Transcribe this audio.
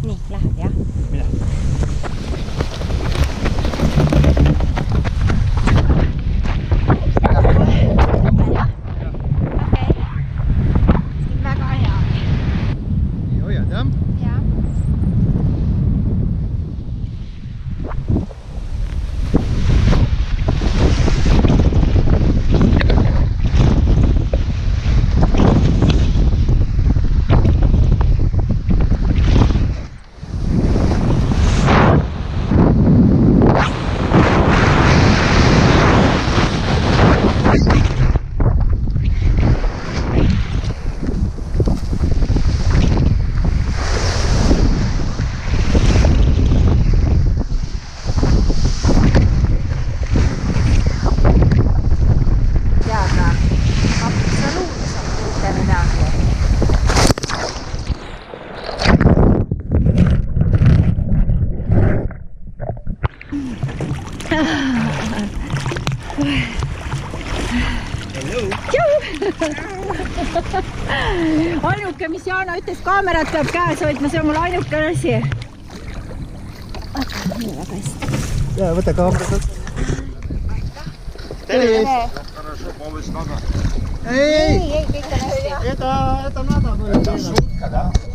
Nii, lähed jah? Mine. Ainuke, mis Jaana ütles, kaamerat peab käes hoidma, see on mul ainuke asi. Mine väga hästi. Ja, võta kaamerat. Tervist! Ei, kõik on hästi. это надо было. Это шутка, да?